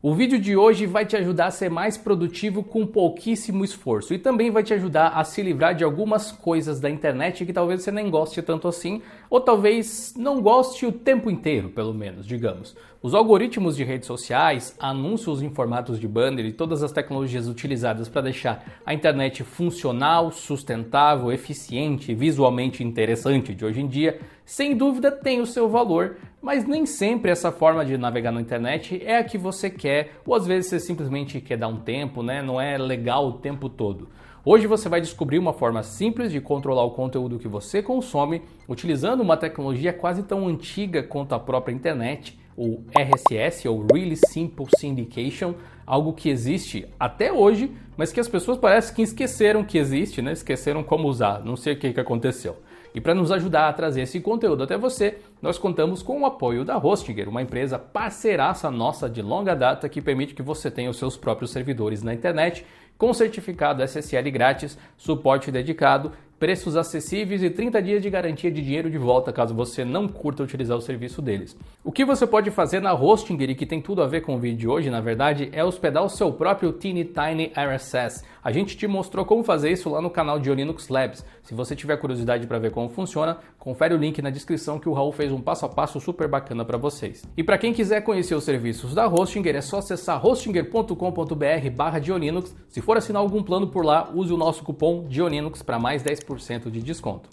O vídeo de hoje vai te ajudar a ser mais produtivo com pouquíssimo esforço e também vai te ajudar a se livrar de algumas coisas da internet que talvez você nem goste tanto assim, ou talvez não goste o tempo inteiro, pelo menos, digamos. Os algoritmos de redes sociais, anúncios em formatos de banner e todas as tecnologias utilizadas para deixar a internet funcional, sustentável, eficiente e visualmente interessante de hoje em dia, sem dúvida tem o seu valor, mas nem sempre essa forma de navegar na internet é a que você quer, ou às vezes você simplesmente quer dar um tempo, né? Não é legal o tempo todo. Hoje você vai descobrir uma forma simples de controlar o conteúdo que você consome, utilizando uma tecnologia quase tão antiga quanto a própria internet, o RSS, ou Really Simple Syndication, algo que existe até hoje, mas que as pessoas parecem que esqueceram que existe, né? Esqueceram como usar, não sei o que aconteceu. E para nos ajudar a trazer esse conteúdo até você, nós contamos com o apoio da Hostinger, uma empresa parceiraça nossa de longa data que permite que você tenha os seus próprios servidores na internet, com certificado SSL grátis, suporte dedicado, preços acessíveis e 30 dias de garantia de dinheiro de volta caso você não curta utilizar o serviço deles. O que você pode fazer na Hostinger e que tem tudo a ver com o vídeo de hoje, na verdade, é hospedar o seu próprio Teeny Tiny RSS. A gente te mostrou como fazer isso lá no canal de Linux Labs. Se você tiver curiosidade para ver como funciona, confere o link na descrição que o Raul fez um passo a passo super bacana para vocês. E para quem quiser conhecer os serviços da Hostinger, é só acessar hostinger.com.br/Diolinux. Se for assinar algum plano por lá, use o nosso cupom Diolinux para mais 10% de desconto.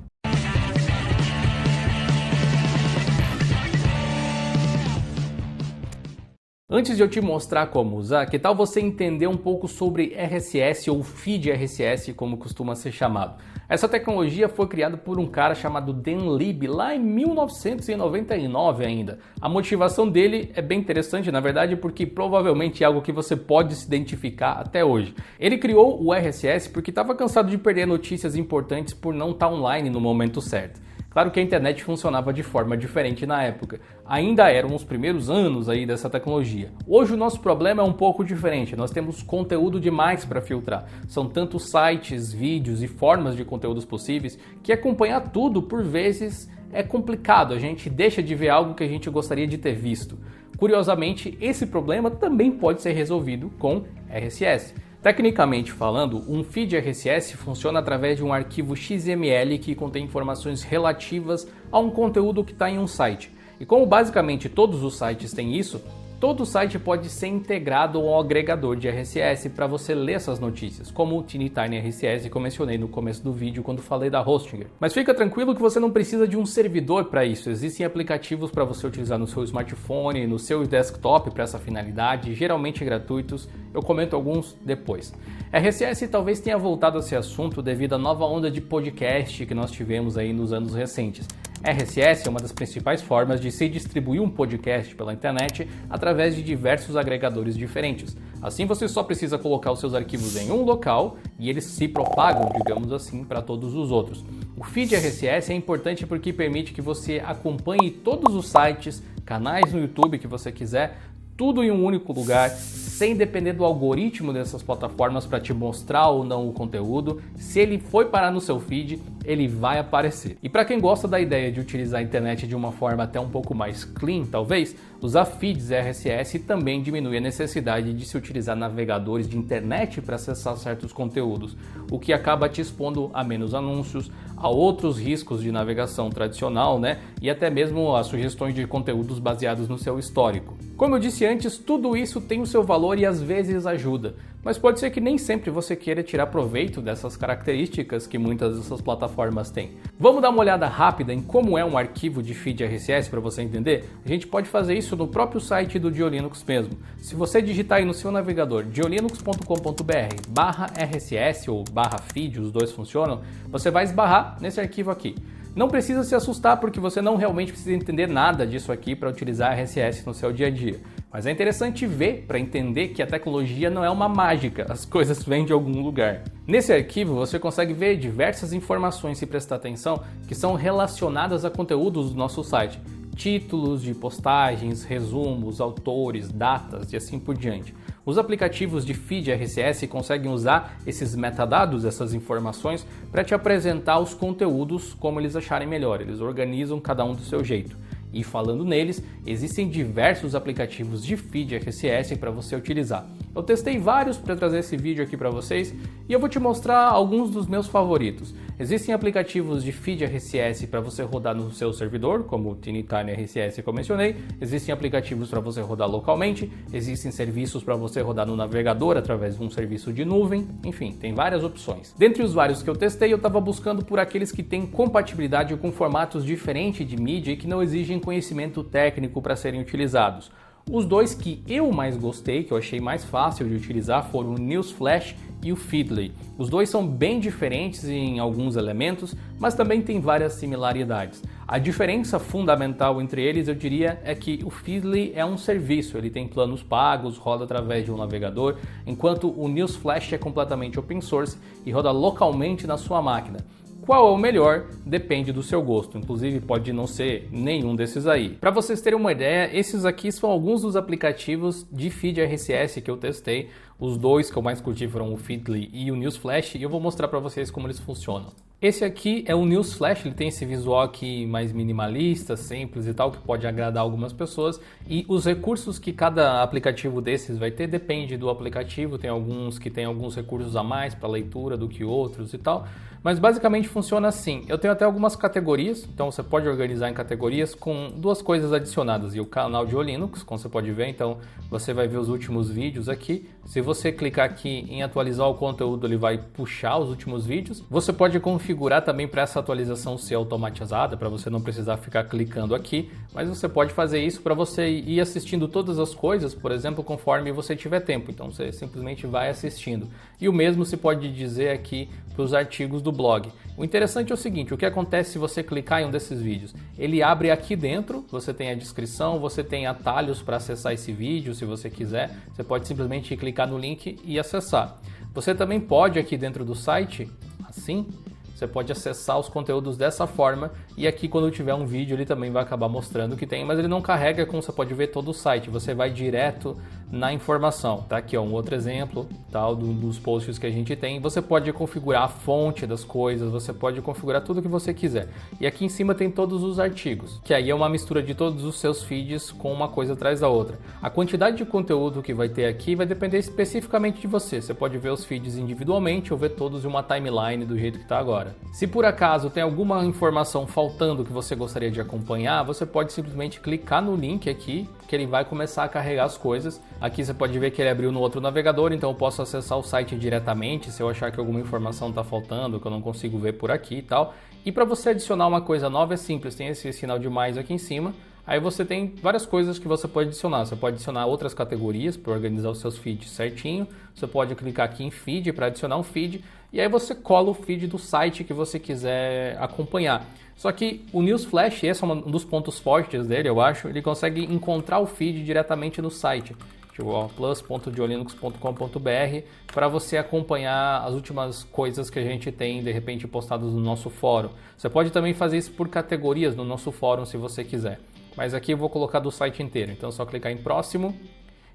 Antes de eu te mostrar como usar, que tal você entender um pouco sobre RSS ou feed RSS, como costuma ser chamado? Essa tecnologia foi criada por um cara chamado Dan Lib lá em 1999 ainda. A motivação dele é bem interessante, na verdade, porque provavelmente é algo que você pode se identificar até hoje. Ele criou o RSS porque estava cansado de perder notícias importantes por não estar online no momento certo. Claro que a internet funcionava de forma diferente na época. Ainda eram os primeiros anos aí dessa tecnologia. Hoje o nosso problema é um pouco diferente. Nós temos conteúdo demais para filtrar. São tantos sites, vídeos e formas de conteúdos possíveis que acompanhar tudo por vezes é complicado. A gente deixa de ver algo que a gente gostaria de ter visto. Curiosamente, esse problema também pode ser resolvido com RSS. Tecnicamente falando, um feed RSS funciona através de um arquivo XML que contém informações relativas a um conteúdo que está em um site. E como basicamente todos os sites têm isso, todo site pode ser integrado a um agregador de RSS para você ler essas notícias, como o Teeny Tiny RSS que eu mencionei no começo do vídeo quando falei da Hostinger. Mas fica tranquilo que você não precisa de um servidor para isso. Existem aplicativos para você utilizar no seu smartphone, no seu desktop para essa finalidade, geralmente gratuitos. Eu comento alguns depois. RSS talvez tenha voltado a esse assunto devido à nova onda de podcast que nós tivemos aí nos anos recentes. RSS é uma das principais formas de se distribuir um podcast pela internet através de diversos agregadores diferentes. Assim você só precisa colocar os seus arquivos em um local e eles se propagam, digamos assim, para todos os outros. O feed RSS é importante porque permite que você acompanhe todos os sites, canais no YouTube que você quiser, tudo em um único lugar, sem depender do algoritmo dessas plataformas para te mostrar ou não o conteúdo. Se ele foi parar no seu feed, ele vai aparecer. E para quem gosta da ideia de utilizar a internet de uma forma até um pouco mais clean, talvez, usar feeds RSS também diminui a necessidade de se utilizar navegadores de internet para acessar certos conteúdos, o que acaba te expondo a menos anúncios, a outros riscos de navegação tradicional, né? E até mesmo a sugestões de conteúdos baseados no seu histórico. Como eu disse antes, tudo isso tem o seu valor e às vezes ajuda, mas pode ser que nem sempre você queira tirar proveito dessas características que muitas dessas plataformas têm. Vamos dar uma olhada rápida em como é um arquivo de feed RSS para você entender? A gente pode fazer isso no próprio site do Diolinux mesmo. Se você digitar aí no seu navegador diolinux.com.br/RSS ou /feed, os dois funcionam, você vai esbarrar nesse arquivo aqui. Não precisa se assustar porque você não realmente precisa entender nada disso aqui para utilizar RSS no seu dia a dia. Mas é interessante ver para entender que a tecnologia não é uma mágica, as coisas vêm de algum lugar. Nesse arquivo você consegue ver diversas informações, se prestar atenção, que são relacionadas a conteúdos do nosso site. Títulos de postagens, resumos, autores, datas e assim por diante. Os aplicativos de feed RSS conseguem usar esses metadados, essas informações, para te apresentar os conteúdos como eles acharem melhor. Eles organizam cada um do seu jeito. E falando neles, existem diversos aplicativos de feed RSS para você utilizar. Eu testei vários para trazer esse vídeo aqui para vocês e eu vou te mostrar alguns dos meus favoritos. Existem aplicativos de feed RSS para você rodar no seu servidor, como o TinyTiny RSS que eu mencionei. Existem aplicativos para você rodar localmente, existem serviços para você rodar no navegador através de um serviço de nuvem, enfim, tem várias opções. Dentre os vários que eu testei, eu estava buscando por aqueles que têm compatibilidade com formatos diferentes de mídia e que não exigem conhecimento técnico para serem utilizados. Os dois que eu mais gostei, que eu achei mais fácil de utilizar, foram o Newsflash e o Feedly. Os dois são bem diferentes em alguns elementos, mas também tem várias similaridades. A diferença fundamental entre eles, eu diria, é que o Feedly é um serviço, ele tem planos pagos, roda através de um navegador, enquanto o Newsflash é completamente open source e roda localmente na sua máquina. Qual é o melhor? Depende do seu gosto, inclusive pode não ser nenhum desses aí. Para vocês terem uma ideia, esses aqui são alguns dos aplicativos de feed RSS que eu testei. Os dois que eu mais curti foram o Feedly e o Newsflash e eu vou mostrar para vocês como eles funcionam. Esse aqui é o Newsflash, ele tem esse visual aqui mais minimalista, simples e tal, que pode agradar algumas pessoas. E os recursos que cada aplicativo desses vai ter depende do aplicativo, tem alguns que tem alguns recursos a mais para leitura do que outros e tal. Mas basicamente funciona assim, eu tenho até algumas categorias, então você pode organizar em categorias com duas coisas adicionadas. E o canal de Linux, como você pode ver, então você vai ver os últimos vídeos aqui. Se você clicar aqui em atualizar o conteúdo, ele vai puxar os últimos vídeos. Você pode configurar também para essa atualização ser automatizada, para você não precisar ficar clicando aqui. Mas você pode fazer isso para você ir assistindo todas as coisas, por exemplo, conforme você tiver tempo. Então você simplesmente vai assistindo. E o mesmo se pode dizer aqui para os artigos do blog. O interessante é o seguinte, o que acontece se você clicar em um desses vídeos? Ele abre aqui dentro, você tem a descrição, você tem atalhos para acessar esse vídeo, se você quiser. Você pode simplesmente clicar no link e acessar. Você também pode aqui dentro do site, assim, você pode acessar os conteúdos dessa forma e aqui quando tiver um vídeo ele também vai acabar mostrando que tem, mas ele não carrega como você pode ver todo o site, você vai direto na informação. Tá aqui ó, um outro exemplo tal, dos posts que a gente tem. Você pode configurar a fonte das coisas, você pode configurar tudo que você quiser. E aqui em cima tem todos os artigos, que aí é uma mistura de todos os seus feeds com uma coisa atrás da outra. A quantidade de conteúdo que vai ter aqui vai depender especificamente de você. Você pode ver os feeds individualmente ou ver todos em uma timeline do jeito que está agora. Se por acaso tem alguma informação faltando que você gostaria de acompanhar, você pode simplesmente clicar no link aqui, que ele vai começar a carregar as coisas. Aqui você pode ver que ele abriu no outro navegador, então eu posso acessar o site diretamente se eu achar que alguma informação está faltando, que eu não consigo ver por aqui e tal. E para você adicionar uma coisa nova é simples, tem esse sinal de mais aqui em cima. Aí você tem várias coisas que você pode adicionar. Você pode adicionar outras categorias para organizar os seus feeds certinho. Você pode clicar aqui em feed para adicionar um feed. E aí você cola o feed do site que você quiser acompanhar. Só que o Newsflash, esse é um dos pontos fortes dele, eu acho. Ele consegue encontrar o feed diretamente no site. Tipo, plus.geolinux.com.br para você acompanhar as últimas coisas que a gente tem de repente postadas no nosso fórum. Você pode também fazer isso por categorias no nosso fórum se você quiser. Mas aqui eu vou colocar do site inteiro, então é só clicar em próximo.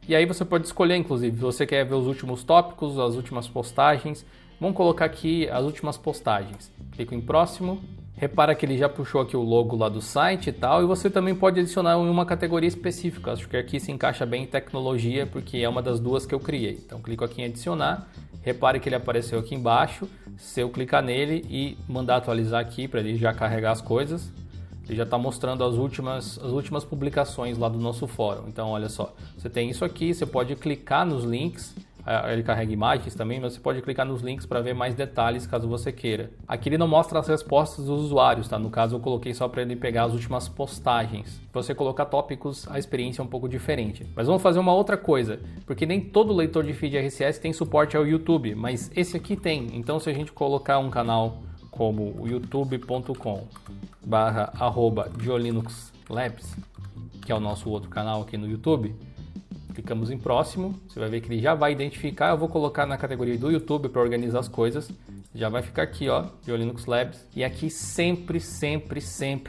E aí você pode escolher, inclusive, se você quer ver os últimos tópicos, as últimas postagens. Vamos colocar aqui as últimas postagens. Clico em próximo. Repara que ele já puxou aqui o logo lá do site e tal. E você também pode adicionar em uma categoria específica. Acho que aqui se encaixa bem em tecnologia, porque é uma das duas que eu criei. Então clico aqui em adicionar. Repare que ele apareceu aqui embaixo. Se eu clicar nele e mandar atualizar aqui para ele já carregar as coisas, ele já está mostrando as últimas publicações lá do nosso fórum. Então, olha só, você tem isso aqui, você pode clicar nos links, ele carrega imagens também, mas você pode clicar nos links para ver mais detalhes caso você queira. Aqui ele não mostra as respostas dos usuários, tá? No caso eu coloquei só para ele pegar as últimas postagens. Se você colocar tópicos, a experiência é um pouco diferente. Mas vamos fazer uma outra coisa, porque nem todo leitor de feed RSS tem suporte ao YouTube, mas esse aqui tem. Então se a gente colocar um canal como o youtube.com/@geolinuxlabs, que é o nosso outro canal aqui no YouTube, clicamos em próximo, você vai ver que ele já vai identificar. Eu vou colocar na categoria do YouTube para organizar as coisas. já vai ficar aqui, ó, GeoLinux Labs. E aqui sempre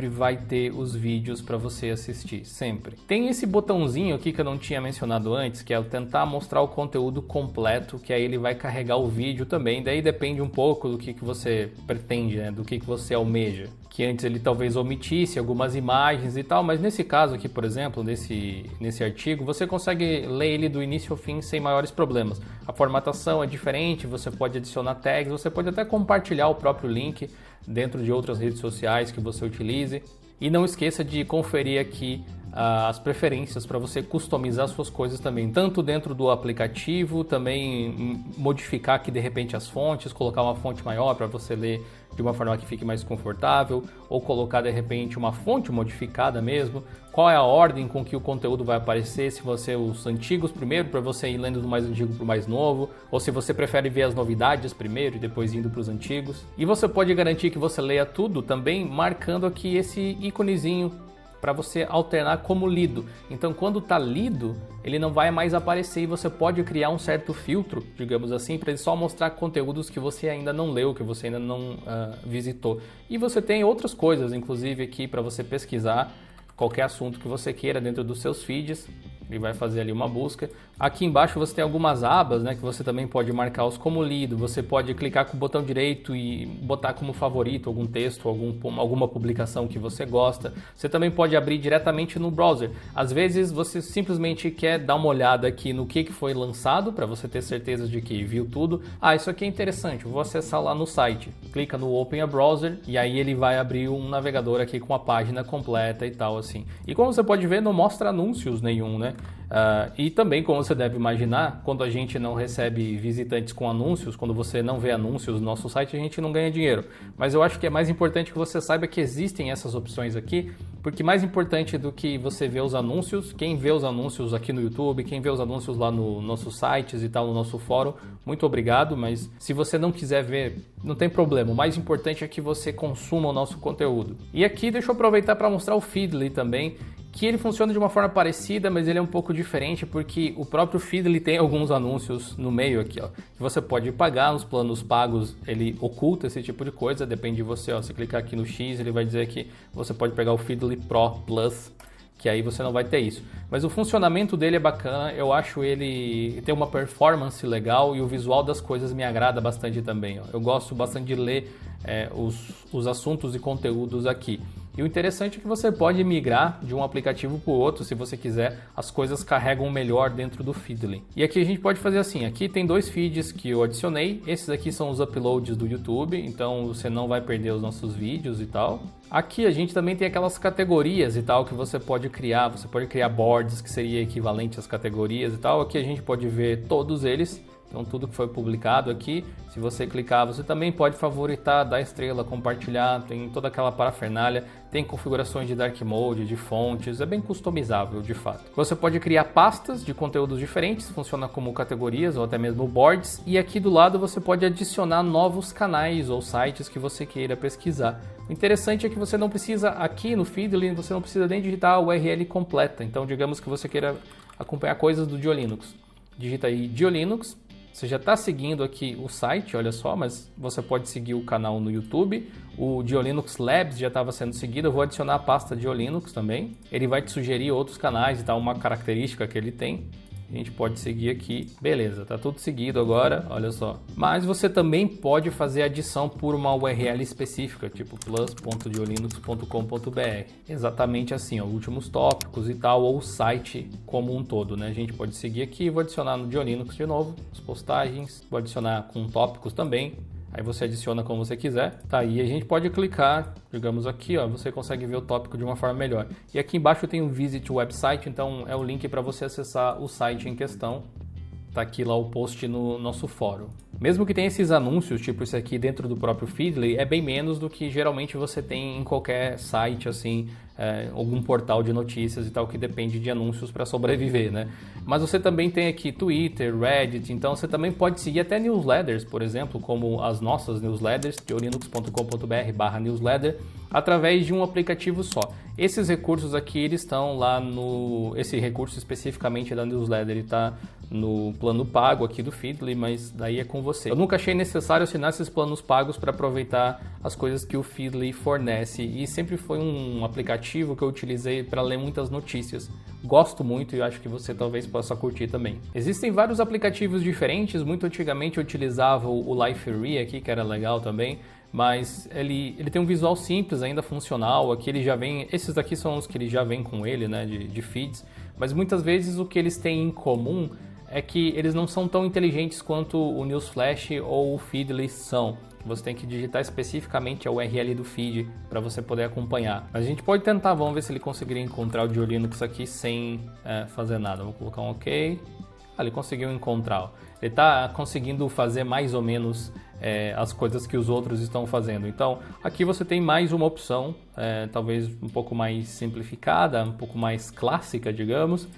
vai ter os vídeos para você assistir, sempre. Tem esse botãozinho aqui que eu não tinha mencionado antes, que é o tentar mostrar o conteúdo completo, que aí ele vai carregar o vídeo também. Daí depende um pouco do que você pretende, né? Do que você almeja. Que antes ele talvez omitisse algumas imagens e tal, mas nesse caso aqui, por exemplo, nesse artigo, você consegue ler ele do início ao fim sem maiores problemas. A formatação é diferente, você pode adicionar tags, você pode até compartilhar o próprio link dentro de outras redes sociais que você utilize. E não esqueça de conferir aqui as preferências para você customizar suas coisas também, tanto dentro do aplicativo, também modificar aqui de repente as fontes, colocar uma fonte maior para você ler de uma forma que fique mais confortável, ou colocar de repente uma fonte modificada mesmo, qual é a ordem com que o conteúdo vai aparecer, se você os antigos primeiro para você ir lendo do mais antigo para o mais novo, ou se você prefere ver as novidades primeiro e depois indo para os antigos. E você pode garantir que você leia tudo também marcando aqui esse íconezinho para você alternar como lido. Então, quando está lido, ele não vai mais aparecer e você pode criar um certo filtro, digamos assim, para ele só mostrar conteúdos que você ainda não leu, que você ainda não visitou. E você tem outras coisas, inclusive aqui para você pesquisar qualquer assunto que você queira dentro dos seus feeds. Ele vai fazer ali uma busca. Aqui embaixo você tem algumas abas, né, que você também pode marcar os como lido. Você pode clicar com o botão direito e botar como favorito algum texto, alguma publicação que você gosta. Você também pode abrir diretamente no browser. Às vezes você simplesmente quer dar uma olhada aqui no que foi lançado, para você ter certeza de que viu tudo. Ah, isso aqui é interessante, vou acessar lá no site. Clica no Open a Browser e aí ele vai abrir um navegador aqui com a página completa e tal assim. E como você pode ver, não mostra anúncios nenhum, né? E também, como você deve imaginar, quando a gente não recebe visitantes com anúncios, quando você não vê anúncios no nosso site, a gente não ganha dinheiro. Mas eu acho que é mais importante que você saiba que existem essas opções aqui, porque mais importante do que você ver os anúncios, quem vê os anúncios aqui no YouTube, quem vê os anúncios lá no nossos sites e tal, no nosso fórum, muito obrigado, mas se você não quiser ver, não tem problema. O mais importante é que você consuma o nosso conteúdo. E aqui deixa eu aproveitar para mostrar o Feedly também, que ele funciona de uma forma parecida, mas ele é um pouco diferente porque o próprio Feedly tem alguns anúncios no meio aqui, ó, que você pode pagar. Nos planos pagos ele oculta esse tipo de coisa, depende de você, ó, se clicar aqui no X ele vai dizer que você pode pegar o Feedly Pro Plus, que aí você não vai ter isso. Mas o funcionamento dele é bacana, eu acho ele tem uma performance legal e o visual das coisas me agrada bastante também, ó. Eu gosto bastante de ler os assuntos e conteúdos aqui. E o interessante é que você pode migrar de um aplicativo para o outro, se você quiser, as coisas carregam melhor dentro do Feedly. E aqui a gente pode fazer assim, aqui tem 2 feeds que eu adicionei, esses aqui são os uploads do YouTube, então você não vai perder os nossos vídeos e tal. Aqui a gente também tem aquelas categorias e tal que você pode criar boards, que seria equivalente às categorias e tal. Aqui a gente pode ver todos eles. Então tudo que foi publicado aqui, se você clicar, você também pode favoritar, dar estrela, compartilhar, tem toda aquela parafernália, tem configurações de dark mode, de fontes, é bem customizável de fato. Você pode criar pastas de conteúdos diferentes, funciona como categorias ou até mesmo boards, e aqui do lado você pode adicionar novos canais ou sites que você queira pesquisar. O interessante é que você não precisa, aqui no Feedly, você não precisa nem digitar a URL completa, então digamos que você queira acompanhar coisas do GeoLinux. Digita aí GeoLinux. Você já está seguindo aqui o site, olha só, mas você pode seguir o canal no YouTube. O GeoLinux Labs já estava sendo seguido, eu vou adicionar a pasta GeoLinux também. Ele vai te sugerir outros canais e tal, uma característica que ele tem. A gente pode seguir aqui, beleza, tá tudo seguido agora, olha só. Mas você também pode fazer adição por uma URL específica, tipo plus.geolinux.com.br. Exatamente assim, ó, últimos tópicos e tal, ou o site como um todo, né? A gente pode seguir aqui, vou adicionar no GeoLinux de novo, as postagens, vou adicionar com tópicos também. Aí você adiciona como você quiser, tá? E a gente pode clicar, digamos aqui, ó, você consegue ver o tópico de uma forma melhor. E aqui embaixo tem um Visit Website, então é o link para você acessar o site em questão. Tá aqui lá o post no nosso fórum. Mesmo que tenha esses anúncios, tipo esse aqui dentro do próprio Feedly, é bem menos do que geralmente você tem em qualquer site assim algum portal de notícias e tal que depende de anúncios para sobreviver, né? Mas você também tem aqui Twitter, Reddit, então você também pode seguir até newsletters, por exemplo, como as nossas newsletters, geolinux.com.br/newsletter, através de um aplicativo só. Esses recursos aqui, eles estão lá no... Esse recurso especificamente da newsletter, ele está no plano pago aqui do Feedly, mas daí é com você. Eu nunca achei necessário assinar esses planos pagos para aproveitar as coisas que o Feedly fornece, e sempre foi um aplicativo que eu utilizei para ler muitas notícias. Gosto muito e acho que você talvez possa curtir também. Existem vários aplicativos diferentes. Muito antigamente eu utilizava o Liferay aqui, que era legal também, mas ele tem um visual simples, ainda funcional. Aqui ele já vem, esses daqui são os que ele já vem com ele, né, de feeds, mas muitas vezes o que eles têm em comum é que eles não são tão inteligentes quanto o Newsflash ou o Feedly são. Você tem que digitar especificamente a URL do feed para você poder acompanhar. Mas a gente pode tentar, vamos ver se ele conseguiria encontrar o GeoLinux aqui sem fazer nada. Vou colocar um OK. Ele conseguiu encontrar. Ele está conseguindo fazer mais ou menos as coisas que os outros estão fazendo. Então, aqui você tem mais uma opção, talvez um pouco mais simplificada, um pouco mais clássica, digamos.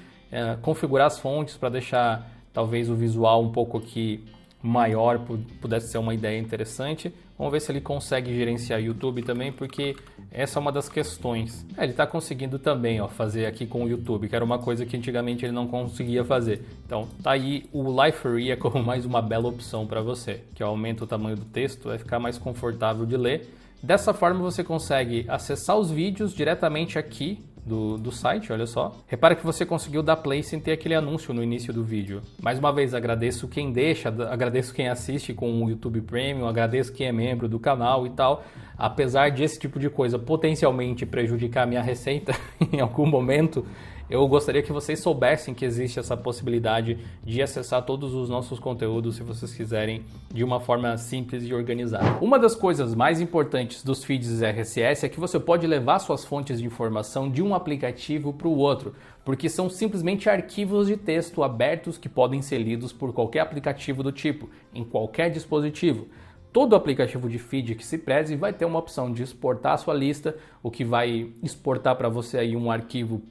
Configurar as fontes para deixar talvez o visual um pouco aqui maior, pudesse ser uma ideia interessante. Vamos ver se ele consegue gerenciar o YouTube também, porque essa é uma das questões. Ele está conseguindo também fazer aqui com o YouTube, que era uma coisa que antigamente ele não conseguia fazer. Então tá aí o Liferay como mais uma bela opção para você, que aumenta o tamanho do texto, vai ficar mais confortável de ler. Dessa forma você consegue acessar os vídeos diretamente aqui do site, olha só. Repara que você conseguiu dar play sem ter aquele anúncio no início do vídeo. Mais uma vez, agradeço quem deixa, agradeço quem assiste com o YouTube Premium, agradeço quem é membro do canal e tal. Apesar de esse tipo de coisa potencialmente prejudicar a minha receita em algum momento, eu gostaria que vocês soubessem que existe essa possibilidade de acessar todos os nossos conteúdos, se vocês quiserem, de uma forma simples e organizada. Uma das coisas mais importantes dos feeds RSS é que você pode levar suas fontes de informação de um aplicativo para o outro, porque são simplesmente arquivos de texto abertos que podem ser lidos por qualquer aplicativo do tipo, em qualquer dispositivo. Todo aplicativo de feed que se preze vai ter uma opção de exportar a sua lista, o que vai exportar para você aí um arquivo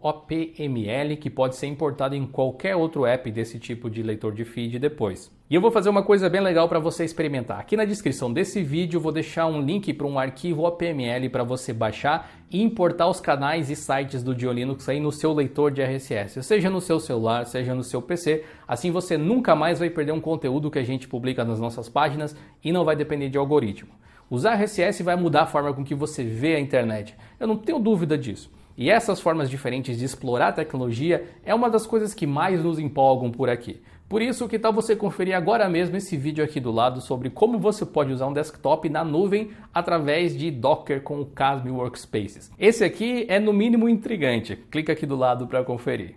.opml que pode ser importado em qualquer outro app desse tipo de leitor de feed depois. E eu vou fazer uma coisa bem legal para você experimentar. Aqui na descrição desse vídeo eu vou deixar um link para um arquivo OPML para você baixar e importar os canais e sites do GeoLinux aí no seu leitor de RSS, seja no seu celular, seja no seu PC. Assim você nunca mais vai perder um conteúdo que a gente publica nas nossas páginas e não vai depender de algoritmo. Usar RSS vai mudar a forma com que você vê a internet. Eu não tenho dúvida disso. E essas formas diferentes de explorar a tecnologia é uma das coisas que mais nos empolgam por aqui. Por isso, que tal você conferir agora mesmo esse vídeo aqui do lado sobre como você pode usar um desktop na nuvem através de Docker com o Casm Workspaces. Esse aqui é no mínimo intrigante. Clica aqui do lado para conferir.